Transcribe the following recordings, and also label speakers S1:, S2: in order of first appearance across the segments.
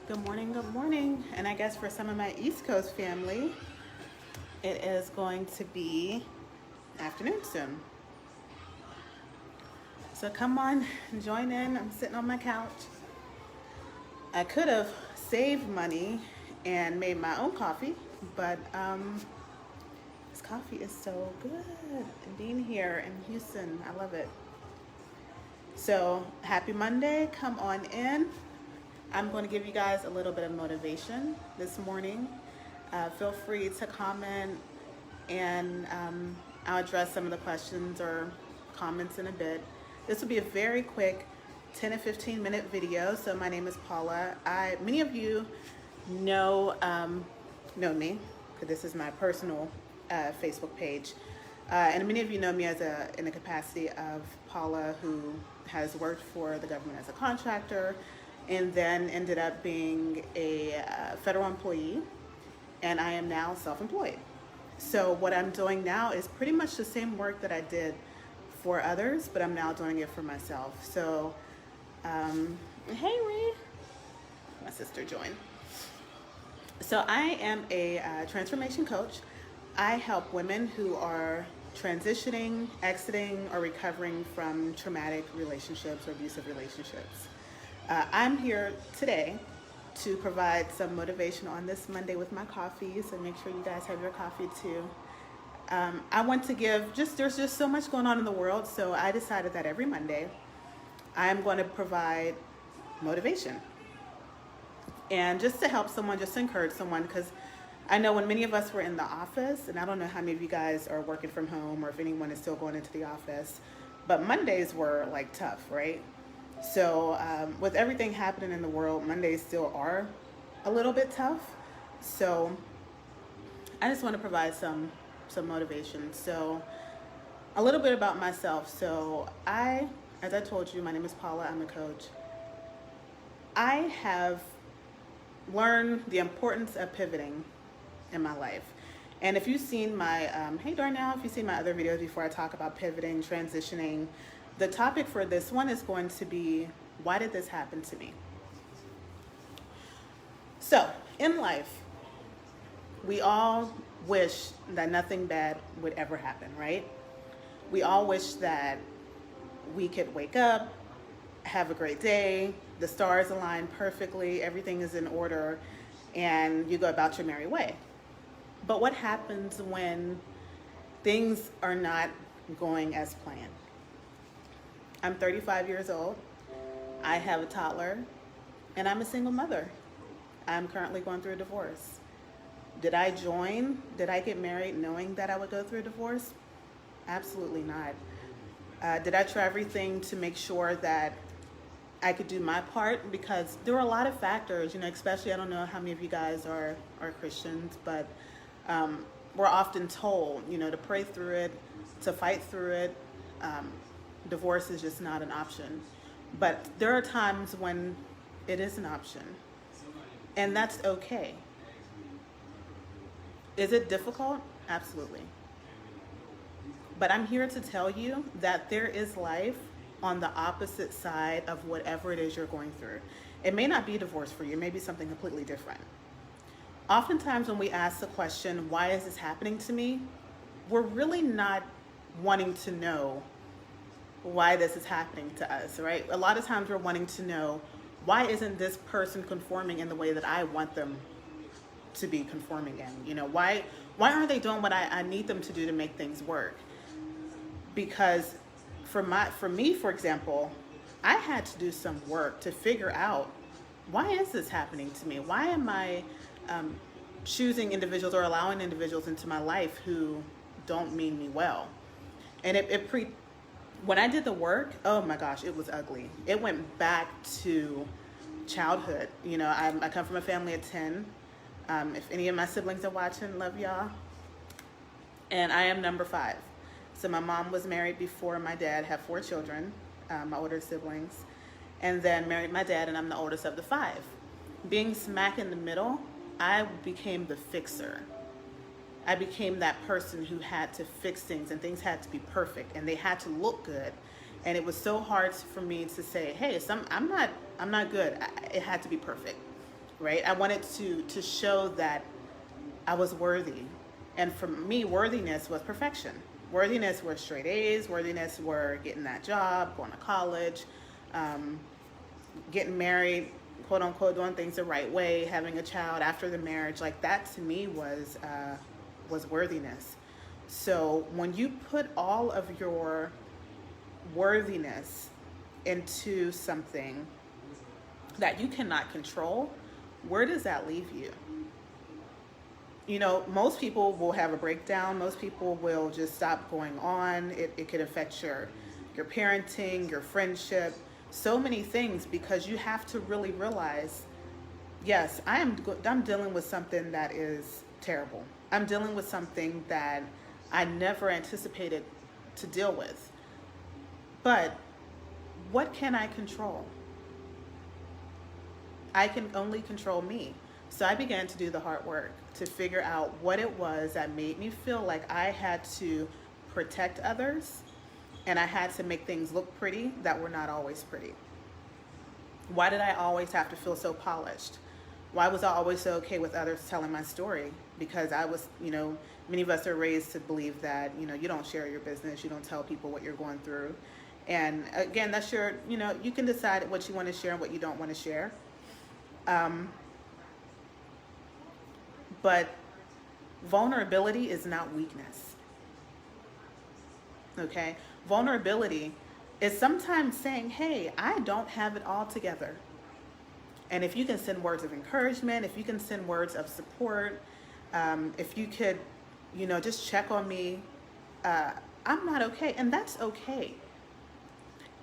S1: Good morning, good morning. And I guess for some of my East Coast family, it is going to be afternoon soon. So come on, join in. I'm sitting on my couch. I could have saved money and made my own coffee, but this coffee is so good. And being here in Houston, I love it. So happy Monday, come on in. I'm going to give you guys a little bit of motivation this morning. Feel free to comment and I'll address some of the questions or comments in a bit. This will be a very quick 10 to 15 minute video. So my name is Paula. Many of you know me because this is my personal Facebook page. And many of you know me in the capacity of Paula, who has worked for the government as a contractor and then ended up being a federal employee, and I am now self-employed. So what I'm doing now is pretty much the same work that I did for others, but I'm now doing it for myself. So, hey Ree, my sister joined. So I am a transformation coach. I help women who are transitioning, exiting, or recovering from traumatic relationships or abusive relationships. I'm here today to provide some motivation on this Monday with my coffee, so make sure you guys have your coffee too. I want to there's just so much going on in the world, so I decided that every Monday I am going to provide motivation. And just to help someone, just to encourage someone, because I know when many of us were in the office, and I don't know how many of you guys are working from home or if anyone is still going into the office, but Mondays were like tough, right? So with everything happening in the world, Mondays still are a little bit tough. So I just want to provide some motivation. So a little bit about myself. So as I told you, my name is Paula. I'm a coach. I have learned the importance of pivoting in my life. And if you've seen my, hey Darnell, if you've seen my other videos before I talk about pivoting, transitioning, the topic for this one is going to be, why did this happen to me? So, in life, we all wish that nothing bad would ever happen, right? We all wish that we could wake up, have a great day, the stars align perfectly, everything is in order, and you go about your merry way. But what happens when things are not going as planned? I'm 35 years old, I have a toddler, and I'm a single mother. I'm currently going through a divorce. Did I get married knowing that I would go through a divorce? Absolutely not. Did I try everything to make sure that I could do my part? Because there were a lot of factors, especially, I don't know how many of you guys are Christians, but we're often told, to pray through it, to fight through it. Divorce is just not an option. But there are times when it is an option, and that's okay. Is it difficult? Absolutely. But I'm here to tell you that there is life on the opposite side of whatever it is you're going through. It may not be a divorce for you, it may be something completely different. Oftentimes when we ask the question, why is this happening to me? We're really not wanting to know why this is happening to us, right? A lot of times we're wanting to know, why isn't this person conforming in the way that I want them to be conforming in? Why aren't they doing what I need them to do to make things work? Because for me, for example, I had to do some work to figure out, why is this happening to me? Why am I choosing individuals or allowing individuals into my life who don't mean me well? And when I did the work, oh my gosh, it was ugly. It went back to childhood. I come from a family of 10. If any of my siblings are watching, love y'all. And I am number 5. So my mom was married before my dad, had 4 children, my older siblings, and then married my dad, and I'm the oldest of the 5. Being smack in the middle, I became the fixer. I became that person who had to fix things, and things had to be perfect, and they had to look good. And it was so hard for me to say, hey, I'm not good. It had to be perfect. right? I wanted to show that I was worthy. And for me, worthiness was perfection. Worthiness were straight A's. Worthiness were getting that job, going to college, um, getting married, quote unquote, doing things the right way, having a child after the marriage. Like that to me was worthiness. So when you put all of your worthiness into something that you cannot control, where does that leave you? You know, most people will have a breakdown. Most people will just stop going on. It could affect your parenting, your friendship, so many things, because you have to really realize, yes, I'm dealing with something that is terrible. I'm dealing with something that I never anticipated to deal with. But what can I control? I can only control me. So I began to do the hard work to figure out what it was that made me feel like I had to protect others and I had to make things look pretty that were not always pretty. Why did I always have to feel so polished? Why was I always so okay with others telling my story? Because I was, many of us are raised to believe that, you don't share your business, you don't tell people what you're going through. And again, that's you can decide what you want to share and what you don't want to share. But vulnerability is not weakness. Okay? Vulnerability is sometimes saying, hey, I don't have it all together. And if you can send words of encouragement, if you can send words of support, if you could, just check on me, I'm not okay. And that's okay.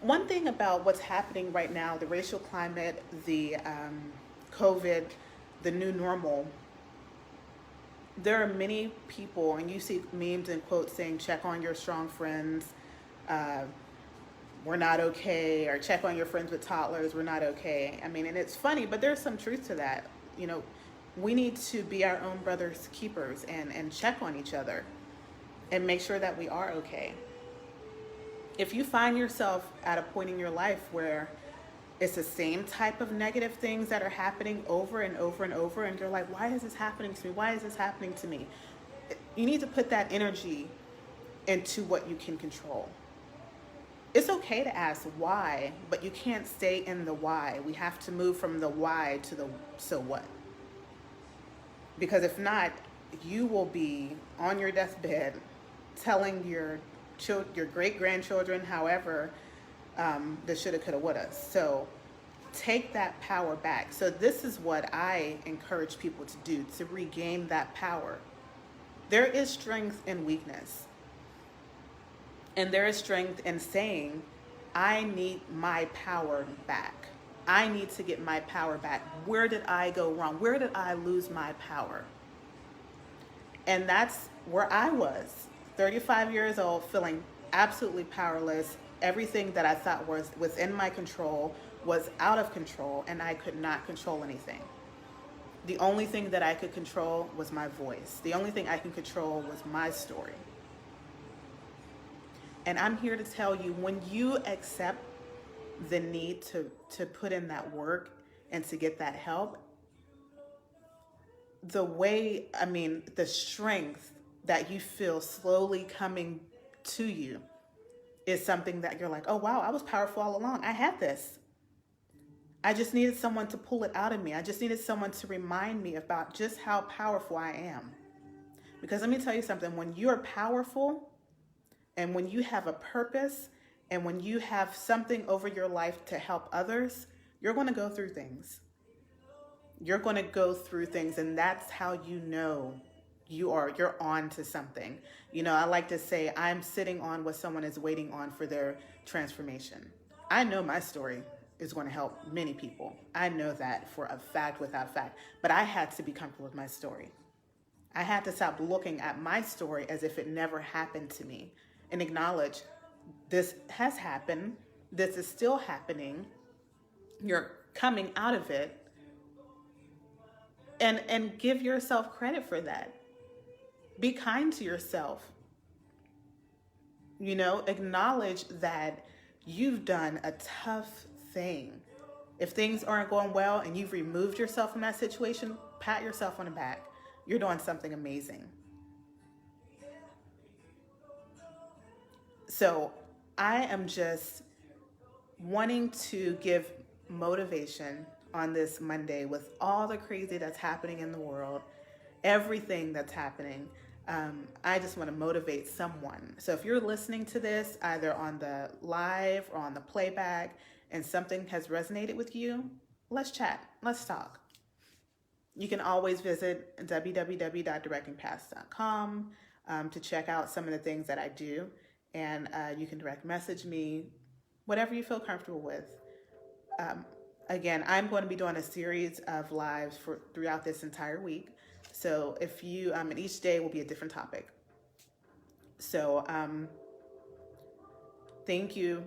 S1: One thing about what's happening right now, the racial climate, the COVID, the new normal, there are many people, and you see memes and quotes saying, check on your strong friends, we're not okay, or check on your friends with toddlers, we're not okay. I mean, and it's funny, but there's some truth to that. We need to be our own brother's keepers and check on each other and make sure that we are okay. If you find yourself at a point in your life where it's the same type of negative things that are happening over and over and over, and you're like, why is this happening to me? Why is this happening to me? You need to put that energy into what you can control. It's okay to ask why, but you can't stay in the why. We have to move from the why to the so what. Because if not, you will be on your deathbed telling your great-grandchildren, however, the shoulda, coulda, woulda. So take that power back. So this is what I encourage people to do, to regain that power. There is strength in weakness. And there is strength in saying, I need my power back. I need to get my power back. Where did I go wrong? Where did I lose my power? And that's where I was, 35 years old, feeling absolutely powerless. Everything that I thought was within my control was out of control, and I could not control anything. The only thing that I could control was my voice. The only thing I can control was my story. And I'm here to tell you, when you accept the need to put in that work and to get that help, the strength that you feel slowly coming to you is something that you're like, oh, wow, I was powerful all along. I had this. I just needed someone to pull it out of me. I just needed someone to remind me about just how powerful I am. Because let me tell you something, when you're powerful and when you have a purpose and when you have something over your life to help others, you're going to go through things. You're going to go through things, and that's how you know you're on to something. I like to say I'm sitting on what someone is waiting on for their transformation. I know my story is going to help many people. I know that for a fact, without fact. But I had to be comfortable with my story. I had to stop looking at my story as if it never happened to me and acknowledge this has happened. This is still happening. You're coming out of it. And give yourself credit for that. Be kind to yourself. Acknowledge that you've done a tough thing. If things aren't going well and you've removed yourself from that situation, pat yourself on the back. You're doing something amazing. So I am just wanting to give motivation on this Monday with all the crazy that's happening in the world, everything that's happening. I just want to motivate someone. So if you're listening to this either on the live or on the playback and something has resonated with you, let's chat, let's talk. You can always visit www.directingpaths.com to check out some of the things that I do. And you can direct message me, whatever you feel comfortable with. Again, I'm going to be doing a series of lives throughout this entire week. So if you, and each day will be a different topic. So thank you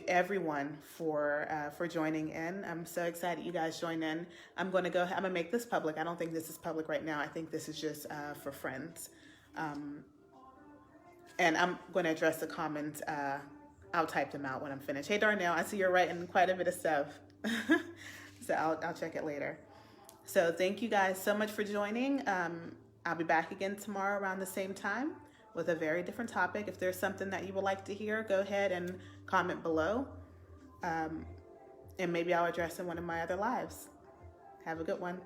S1: everyone for joining in. I'm so excited you guys joined in. I'm gonna make this public. I don't think this is public right now. I think this is just for friends. And I'm going to address the comments. I'll type them out when I'm finished. Hey Darnell, I see you're writing quite a bit of stuff. So I'll check it later. So thank you guys so much for joining. I'll be back again tomorrow around the same time with a very different topic. If there's something that you would like to hear, go ahead and comment below. And maybe I'll address in one of my other lives. Have a good one.